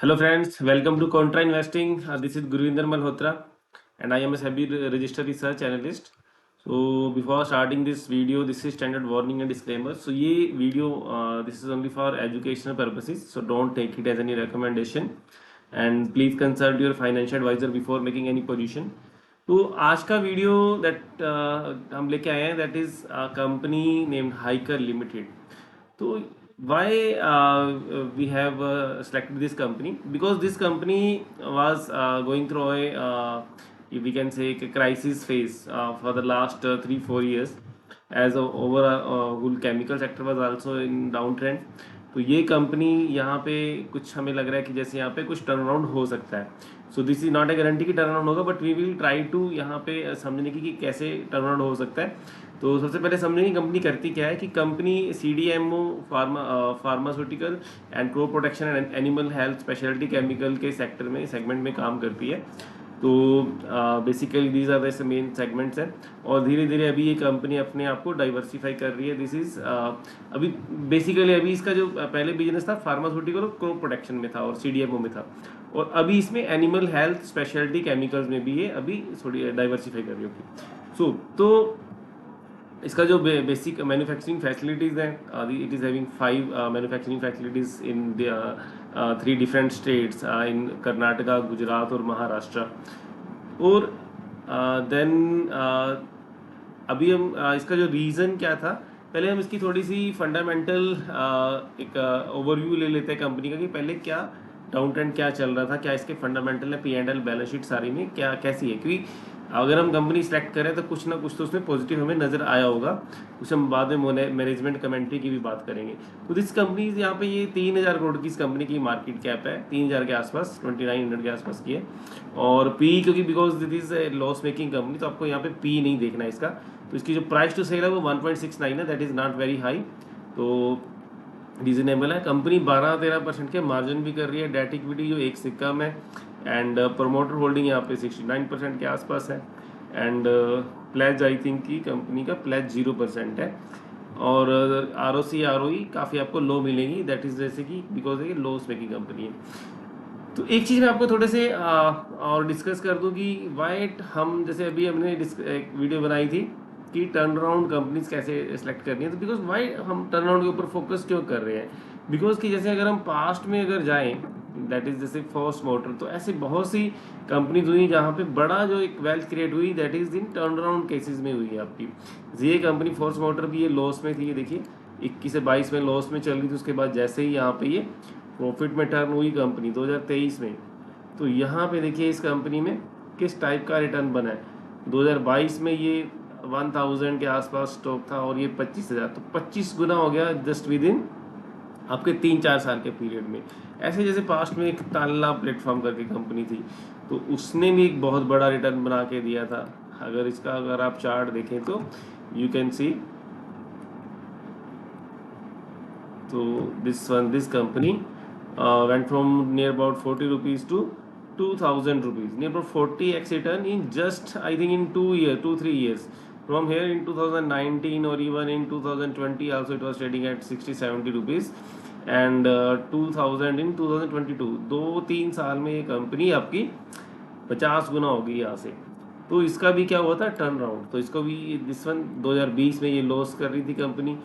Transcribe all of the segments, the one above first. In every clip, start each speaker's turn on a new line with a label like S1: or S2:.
S1: Hello friends, welcome to Contra Investing. This is Gurvinder Malhotra and I am a SEBI registered research analyst. So before starting this video, this is standard warning and disclaimer. So ये video this is only for educational purposes. So don't take it as any recommendation and please consult your financial advisor before making any position. तो आज का video that हम लेके आए हैं that is company named hiker limited. तो why we have selected this company? Because this company was going through we can say a crisis phase for the last 3-4 years, as overall whole chemical sector was also in downtrend. तो ये company यहाँ पे कुछ हमें लग रहा है कि जैसे यहाँ पे कुछ टर्न अराउंड हो सकता है. So this is not a guarantee कि टर्न अराउंड होगा, but we will try to यहाँ पे समझने की कि कैसे टर्न अराउंड हो सकता है. तो सबसे पहले समझेंगे कंपनी करती क्या है. कि company CDMO pharmaceutical and crop protection and animal health speciality chemical के सेगमेंट में काम करती है. तो basically these are the main segments हैं. और धीरे धीरे अभी ये कंपनी अपने आप को डाइवर्सिफाई कर रही है. दिस इज अभी बेसिकली अभी इसका जो पहले बिजनेस था फार्मास्यूटिकल और क्रॉप प्रोटेक्शन में था और CDMO में था, और अभी इसमें एनिमल हेल्थ स्पेशलिटी केमिकल्स में भी ये अभी थोड़ी डाइवर्सिफाई कर रही होगी. तो इसका जो बेसिक मैन्युफैक्चरिंग फैसिलिटीज़ हैं, it is having 5 manufacturing facilities in 3 different states in Karnataka, Gujarat और महाराष्ट्र. और देन अभी हम इसका जो रीज़न क्या था, पहले हम इसकी थोड़ी सी फंडामेंटल एक ओवरव्यू ले लेते हैं कंपनी का कि पहले क्या डाउन ट्रेंड क्या चल रहा था, क्या इसके फंडामेंटल है, P&L बैलेंस शीट सारी में क्या कैसी है. क्योंकि अगर हम कंपनी सेलेक्ट करें तो कुछ ना कुछ तो उसमें पॉजिटिव हमें नज़र आया होगा. कुछ हम बाद में मैनेजमेंट कमेंट्री की भी बात करेंगे. तो दिस कंपनी यहाँ पे ये 3,000 करोड़ की इस कंपनी की मार्केट कैप है, 3,000 के आसपास, 2900 के आसपास की है. और पी क्योंकि because this is a loss making company, तो आपको यहाँ पे पी नहीं देखना है इसका. तो इसकी जो प्राइस टू सेल है वो 1.69 है, that is not very high. तो रीजनेबल है. कंपनी 12-13% के मार्जिन भी कर रही है. डेट इक्विटी जो 1 से कम है. एंड प्रोमोटर होल्डिंग यहाँ पे 69% के आसपास है. एंड प्लेज आई थिंक की कंपनी का प्लेज 0% है. और ROC ROE काफ़ी आपको लो मिलेगी, दैट इज़ जैसे कि बिकॉज ये लॉस मेकिंग कंपनी है. तो एक चीज़ मैं आपको थोड़े से और डिस्कस कर दूँ कि वाइट हम जैसे अभी हमने एक वीडियो बनाई थी कि टर्न अराउंड कंपनीज कैसे सेलेक्ट करनी है. तो बिकॉज वाई हम टर्न अराउंड के ऊपर फोकस क्यों कर रहे हैं, बिकॉज कि जैसे अगर हम पास्ट में अगर जाएं, दैट इज जैसे फोर्स मोटर, तो ऐसे बहुत सी कंपनीज हुई जहाँ पे बड़ा जो एक वेल्थ क्रिएट हुई, that is in turn around cases में हुई है आपकी. ये कंपनी फोर्स मोटर भी ये लॉस में थी, ये देखिए 21 से 22 में लॉस में चल रही थी. उसके बाद जैसे ही यहाँ पे ये प्रॉफिट में टर्न हुई कंपनी 2023 में, तो यहाँ पे देखिए इस कंपनी में किस टाइप का रिटर्न बना है. 2022 में ये 1000 के आसपास स्टॉक था और ये 25,000, तो 25 गुना हो गया जस्ट विद इन आपके 3-4 साल के पीरियड में. ऐसे जैसे पास्ट में एक ताला प्लेटफॉर्म करके कंपनी थी, तो उसने भी एक बहुत बड़ा रिटर्न बना के दिया था. अगर आप चार्ट देखें तो यू कैन सी. तो this company went from near about 40 rupees to 2,000 rupees, near about 40x return in just I think in 2-3 years. From here in 2019 or even in 2020 also it was trading at 60-70 rupees, and 2000 in 2022, 2-3 साल में ये company आपकी 50 गुना होगी यहाँ से. तो इसका भी क्या हुआ था टर्न अराउंड. तो इसको भी दिस वन 2020 में ये लॉस कर रही थी कंपनी,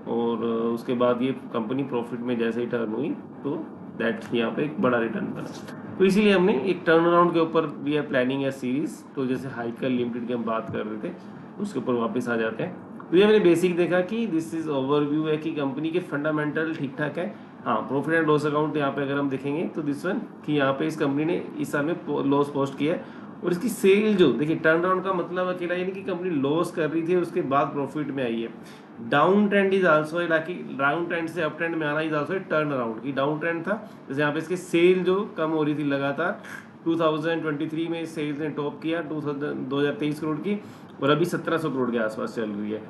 S1: और उसके बाद ये कंपनी प्रॉफिट में जैसे ही टर्न हुई तो दैट यहाँ पे एक बड़ा रिटर्न बना. तो इसीलिए हमने एक टर्न अराउंड के ऊपर we are planning a series. तो जैसे हाइकर लिमिटेड की हम बात कर रहे थे उसके ऊपर वापस आ जाते हैं. तो ये हमने बेसिक देखा कि दिस इज ओवरव्यू है कि कंपनी के फंडामेंटल ठीक ठाक है. हाँ, प्रॉफिट एंड लॉस अकाउंट यहाँ पे अगर हम देखेंगे तो दिस वन कि यहाँ पे इस कंपनी ने इस साल में लॉस पोस्ट किया है. और इसकी सेल जो देखिए टर्न अराउंड का मतलब अकेला ये नहीं कि कंपनी लॉस कर रही थी उसके बाद प्रॉफिट में आई है. Down trend is also like down trend से अप ट्रेंड में आना इज आल्सो टर्न अराउंड. की डाउन ट्रेंड था जैसे यहाँ पे इसकी सेल जो कम हो रही थी लगातार. 2023 में सेल्स ने टॉप किया 2023 करोड़ की, और अभी 1700 करोड़ के आसपास चल रही है.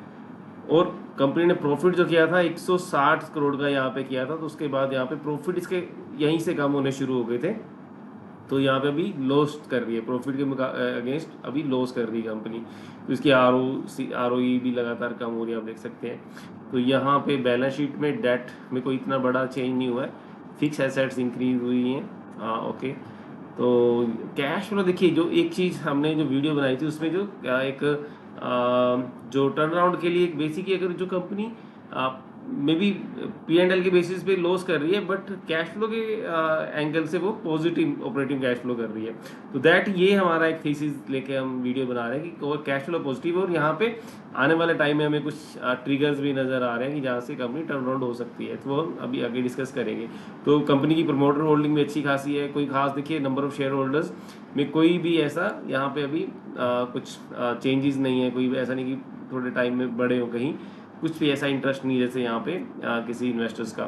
S1: और कंपनी ने प्रॉफिट जो किया था 160 करोड़ का यहाँ पे किया था. तो उसके बाद यहाँ पे प्रॉफिट इसके यहीं से कम होने शुरू हो गए थे. तो यहाँ पे अभी लॉस कर रही है, प्रॉफिट के अगेंस्ट अभी लॉस कर रही है कंपनी. तो इसकी ROE भी लगातार कम हो रही है, आप देख सकते हैं. तो यहाँ पे बैलेंस शीट में डेट में कोई इतना बड़ा चेंज नहीं हुआ है. फिक्स एसेट्स इंक्रीज हुई हैं ओके। तो कैश फ्लो देखिए, जो एक चीज़ हमने जो वीडियो बनाई थी उसमें जो एक जो टर्न अराउंड के लिए एक बेसिक, अगर जो कंपनी मे बी P&L के बेसिस पे लॉस कर रही है, बट कैश फ्लो के एंगल से वो पॉजिटिव ऑपरेटिंग कैश फ्लो कर रही है, तो दैट ये हमारा एक थीसिस लेके हम वीडियो बना रहे हैं कि कैश फ्लो पॉजिटिव है, और यहाँ पे आने वाले टाइम में हमें कुछ ट्रिगर्स भी नज़र आ रहे हैं कि जहाँ से कंपनी टर्न अराउंड हो सकती है, तो वो हम अभी आगे डिस्कस करेंगे। तो कंपनी की प्रमोटर होल्डिंग भी अच्छी खासी है, कोई खास देखिए नंबर ऑफ शेयर होल्डर्स में कोई भी ऐसा यहाँ पे अभी कुछ चेंजेस नहीं है, कोई भी ऐसा नहीं कि थोड़े टाइम में बड़े हो कहीं, कुछ भी ऐसा इंटरेस्ट नहीं जैसे यहाँ पे किसी इन्वेस्टर्स का।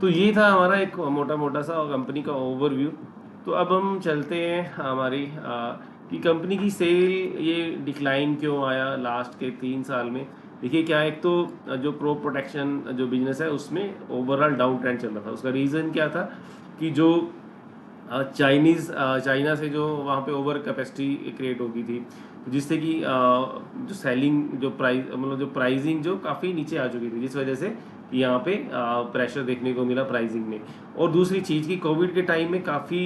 S1: तो ये था हमारा एक मोटा मोटा सा कंपनी का ओवरव्यू। तो अब हम चलते हैं हमारी कि कंपनी की सेल ये डिक्लाइन क्यों आया लास्ट के 3 साल में। देखिए क्या, एक तो जो क्रॉप प्रोटेक्शन जो बिजनेस है उसमें ओवरऑल डाउन ट्रेंड चल रहा था। उसका रीज़न क्या था कि जो चाइना से जो वहाँ पे ओवर कैपेसिटी क्रिएट हो गई थी, जिससे कि जो सेलिंग जो प्राइस मतलब जो प्राइसिंग जो काफ़ी नीचे आ चुकी थी, जिस वजह से यहाँ पे प्रेशर देखने को मिला प्राइसिंग में। और दूसरी चीज़ कि कोविड के टाइम में काफ़ी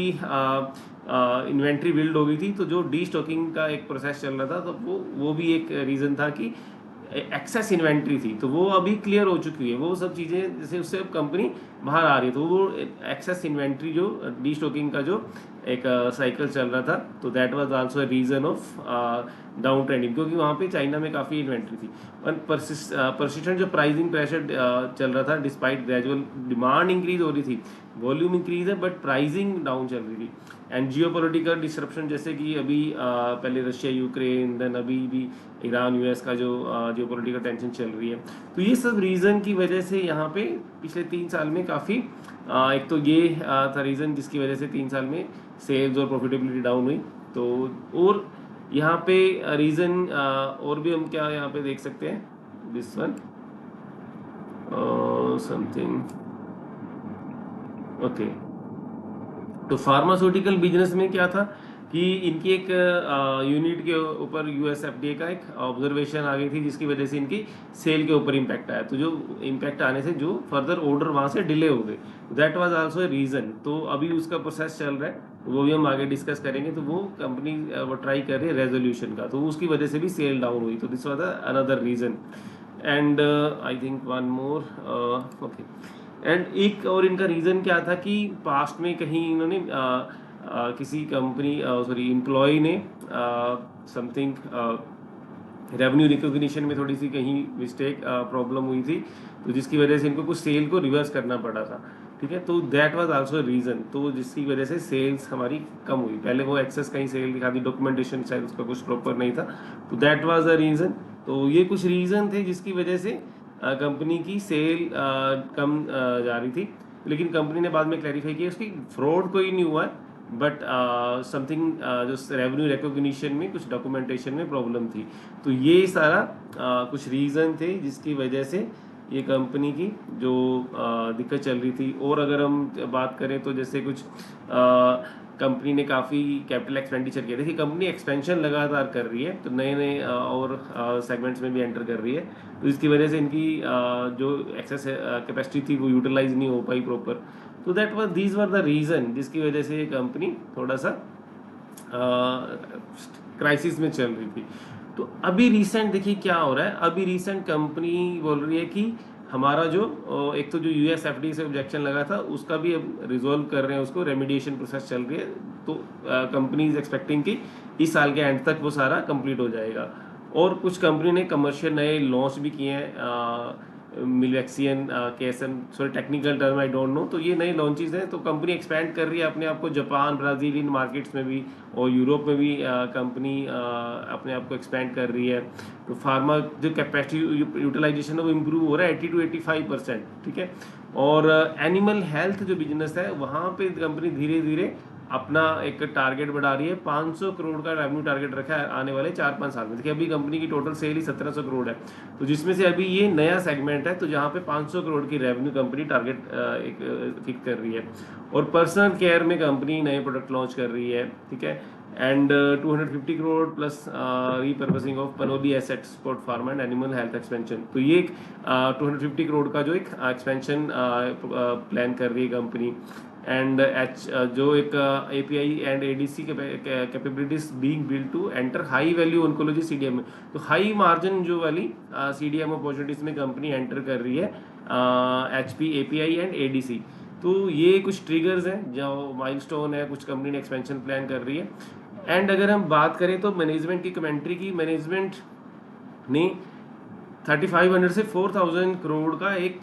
S1: इन्वेंट्री बिल्ड हो गई थी, तो जो डी स्टॉकिंग का एक प्रोसेस चल रहा था, तो वो भी एक रीज़न था कि एक्सेस इन्वेंट्री थी, तो वो अभी क्लियर हो चुकी है। वो सब चीज़ें जैसे उससे अब कंपनी बाहर आ रही है, तो वो एक्सेस इन्वेंट्री जो डी स्टॉकिंग का जो एक साइकिल चल रहा था, तो that was also a reason of down trending, क्योंकि वहाँ पे चाइना में काफ़ी इन्वेंट्री थी। और परसिस्टेंट जो प्राइसिंग प्रेशर चल रहा था, डिस्पाइट ग्रेजुअल डिमांड इंक्रीज हो रही थी, वॉल्यूम इंक्रीज है बट प्राइसिंग डाउन चल रही थी। एंड जियोपॉलिटिकल डिसरप्शन, जैसे कि अभी पहले रशिया यूक्रेन, देन अभी भी ईरान यूएस का जो जियोपॉलिटिकल टेंशन चल रही है, तो ये सब रीज़न की वजह से यहाँ पे पिछले 3 साल में काफ़ी एक तो ये था रीज़न जिसकी वजह से 3 साल में सेल्स और प्रॉफिटेबिलिटी डाउन हुई। तो और यहाँ पे रीज़न और भी हम क्या यहाँ पे देख सकते हैं, दिस वन समथिंग ओके। तो फार्मास्यूटिकल बिजनेस में क्या था कि इनकी एक यूनिट के ऊपर यूएसएफडीए का एक ऑब्जर्वेशन आ गई थी, जिसकी वजह से इनकी सेल के ऊपर इम्पैक्ट आया। तो जो इम्पैक्ट आने से जो फर्दर ऑर्डर वहाँ से डिले हो गए, that was also a reason. तो अभी उसका प्रोसेस चल रहा है, वो भी हम आगे डिस्कस करेंगे। तो वो कंपनी वो ट्राई कर रही है रेजोल्यूशन का, तो उसकी वजह से भी सेल डाउन हुई। तो this was another reason. And I think one more okay. And एक और इनका रीज़न क्या था कि पास्ट में कहीं इन्होंने किसी कंपनी सॉरी एम्प्लॉय ने समथिंग रेवेन्यू रिकॉग्निशन में थोड़ी सी कहीं मिस्टेक प्रॉब्लम हुई थी, तो जिसकी वजह से इनको कुछ सेल को रिवर्स करना पड़ा था। ठीक है, तो दैट वाज आल्सो रीज़न, तो जिसकी वजह से सेल्स हमारी कम हुई। पहले वो एक्सेस कहीं सेल दिखा दी, डॉक्यूमेंटेशन शायद उसका कुछ प्रॉपर नहीं था, तो दैट वाज अ रीज़न। तो ये कुछ रीज़न थे जिसकी वजह से कंपनी की सेल कम जा रही थी। लेकिन कंपनी ने बाद में क्लैरिफाई किया उसकी फ्रॉड कोई नहीं हुआ है, बट समथिंग जो रेवेन्यू रिकॉग्निशन में कुछ डॉक्यूमेंटेशन में प्रॉब्लम थी। तो ये सारा कुछ रीज़न थे जिसकी वजह से ये कंपनी की जो दिक्कत चल रही थी। और अगर हम बात करें तो जैसे कुछ कंपनी ने काफ़ी कैपिटल एक्सपेंडिचर किया। देखिए कंपनी एक्सपेंशन लगातार कर रही है, तो नए नए और सेगमेंट्स में भी एंटर कर रही है, तो इसकी वजह से इनकी जो एक्सेस कैपेसिटी थी वो यूटिलाइज नहीं हो पाई प्रॉपर। तो that was these were the reason जिसकी वजह से ये कंपनी थोड़ा सा क्राइसिस में चल रही थी। तो अभी रिसेंट देखिए क्या हो रहा है। अभी रिसेंट कंपनी बोल रही है कि हमारा जो एक तो जो यूएसएफडी से ऑब्जेक्शन लगा था उसका भी अब रिजोल्व कर रहे हैं, उसको रेमिडिएशन प्रोसेस चल रही है। तो कंपनी इज एक्सपेक्टिंग कि इस साल के एंड तक वो सारा कंप्लीट हो जाएगा। और कुछ कंपनी ने कमर्शियल नए लॉन्च भी किए हैं, मिलवैक्सीन केसन, sorry technical term I don't know. तो ये नए लॉन्चेस हैं, तो कंपनी एक्सपैंड कर रही है अपने आप को जापान ब्राज़ील इन मार्केट्स में भी, और यूरोप में भी कंपनी अपने आप को एक्सपैंड कर रही है। तो फार्मा जो कैपेसिटी यूटिलाइजेशन है वो इम्प्रूव हो रहा है 80 to 85%। ठीक है, और एनिमल हेल्थ जो बिजनेस है वहाँ पे कंपनी धीरे धीरे अपना एक टारगेट बढ़ा रही है। 500 करोड़ का रेवेन्यू टारगेट रखा है आने वाले 4-5 साल में। देखिए अभी कंपनी की टोटल सेल ही 1700 करोड़ है, तो जिसमें से अभी ये नया सेगमेंट है, तो जहाँ पे 500 करोड़ की रेवेन्यू कंपनी टारगेट एक फिक्स कर रही है। और पर्सनल केयर में कंपनी नए प्रोडक्ट लॉन्च कर रही है। ठीक है, and 250 crore plus repurposing of Panoli assets for pharma and animal health expansion. तो ये 250 करोड़ का जो एक एक्सपेंशन प्लान कर रही है कंपनी। एंड जो एक API and ADC capabilities being build to enter high value oncology CDMO। तो हाई मार्जिन जो वाली CDMO अपॉर्चुनिटीज में कंपनी एंटर कर रही है HP API एंड ADC। तो ये कुछ ट्रिगर्स हैं जो माइलस्टोन है, कुछ कंपनी ने एक्सपेंशन प्लान कर रही है। एंड अगर हम बात करें तो मैनेजमेंट की कमेंट्री की, मैनेजमेंट ने 3500 से 4000 करोड़ का एक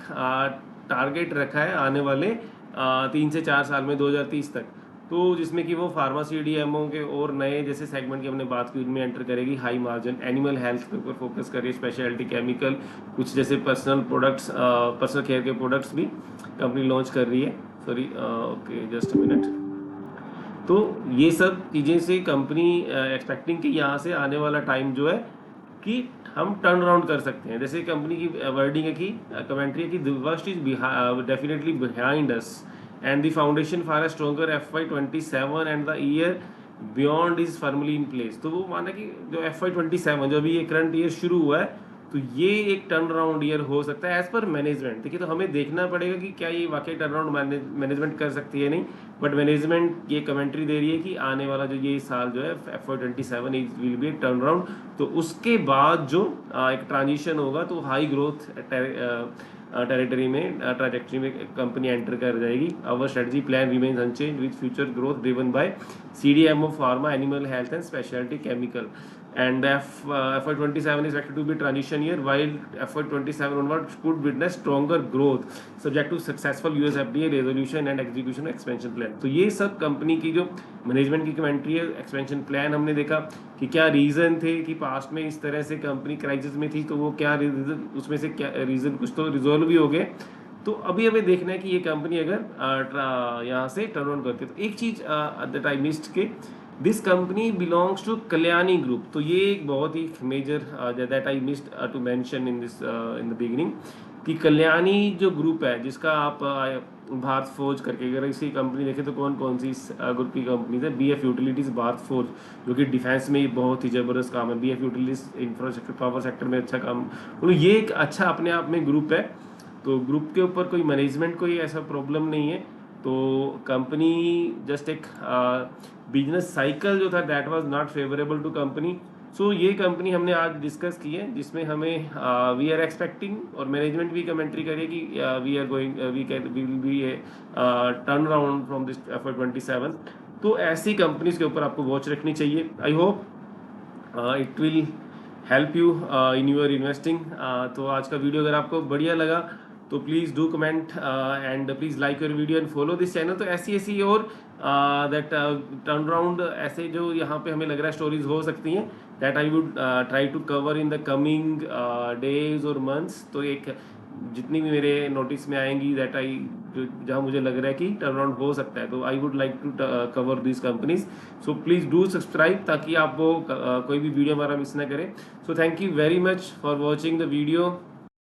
S1: टारगेट रखा है आने वाले 3 से 4 साल में 2030 तक। तो जिसमें कि वो फार्मा CDMO के और नए जैसे सेगमेंट की हमने बात की उनमें एंटर करेगी, हाई मार्जिन एनिमल हेल्थ के ऊपर फोकस करिए, स्पेशलिटी केमिकल, कुछ जैसे पर्सनल प्रोडक्ट्स, पर्सनल केयर के प्रोडक्ट्स भी कंपनी लॉन्च कर रही है। Sorry, okay, just a minute. तो ये सब चीज़ें से कंपनी एक्सपेक्टिंग कि यहाँ से आने वाला टाइम जो है कि हम टर्न अराउंड कर सकते हैं। जैसे कंपनी की वर्डिंग है कि कमेंट्री है कि the worst is definitely behind us and the foundation for a stronger FY27 and the year beyond is firmly in place. तो वो माना कि जो FY27 जो अभी ये करंट ईयर शुरू हुआ है, तो ये एक टर्न अराउंड ईयर हो सकता है एज पर मैनेजमेंट। देखिए, तो हमें देखना पड़ेगा कि क्या ये वाकई टर्न अराउंड मैनेजमेंट कर सकती है नहीं, बट मैनेजमेंट ये कमेंट्री दे रही है कि आने वाला जो ये साल जो है FY27 will be turn around. तो उसके बाद जो एक ट्रांजिशन होगा तो हाई ग्रोथ टेरिटरी में, ट्रैजेक्टरी में कंपनी एंटर कर जाएगी। Our strategy plan remains unchanged with future growth driven by CDMO, pharma, animal health and speciality chemical. And FY27 is expected to be transition year, while FY27 onward could witness stronger growth subject to successful US FDA resolution and execution expansion plan। तो ये सब company की जो management की commentary है, expansion plan हमने देखा कि क्या रीज़न थे कि पास्ट में इस तरह से कंपनी क्राइसिस में थी, तो वो क्या रीज़न, उसमें से क्या रीज़न कुछ तो रिजोल्व भी हो गए। तो अभी हमें देखना है कि ये कंपनी अगर यहाँ से टर्न ऑन करती है। तो एक चीज़ एट द टाइम लिस्ट के, this company belongs to Kalyani group. तो ये एक बहुत ही major that I missed to mention in this in the beginning कि कल्याणी जो ग्रुप है, जिसका आप भारत फोर्ज करके अगर इसी कंपनी देखें तो कौन कौन सी इस ग्रुप की कंपनीज है। BF यूटिलिटीज़, भारत फोर्ज जो कि डिफेंस में बहुत ही ज़बरदस्त काम है, BF utilities infrastructure power sector में अच्छा काम, तो ये एक अच्छा अपने आप में ग्रुप है। तो ग्रुप के ऊपर कोई मैनेजमेंट कोई ऐसा प्रॉब्लम नहीं है। तो कंपनी जस्ट एक बिजनेस साइकिल जो था that was not favourable to company. So ये कंपनी हमने आज डिस्कस की है, जिसमें हमें वी आर एक्सपेक्टिंग और मैनेजमेंट भी कमेंट्री करिए कि we are going we will be turn around from this FY27। तो ऐसी कंपनीज के ऊपर आपको वॉच रखनी चाहिए। I hope it will help you in your investing. तो आज का वीडियो अगर आपको बढ़िया लगा तो please do comment and please like your video and follow this channel. तो ऐसी और दैट टर्न अराउंड ऐसे जो यहाँ पे हमें लग रहा है स्टोरीज हो सकती हैं, that I would try to cover in the coming days और मंथ्स। तो एक जितनी भी मेरे नोटिस में आएंगी दैट आई जहाँ मुझे लग रहा है कि टर्न अराउंड हो सकता है, तो I would like to cover this companies. So please do subscribe ताकि आप वो कोई भी वीडियो हमारा मिस ना करें। So thank you very much for watching the video.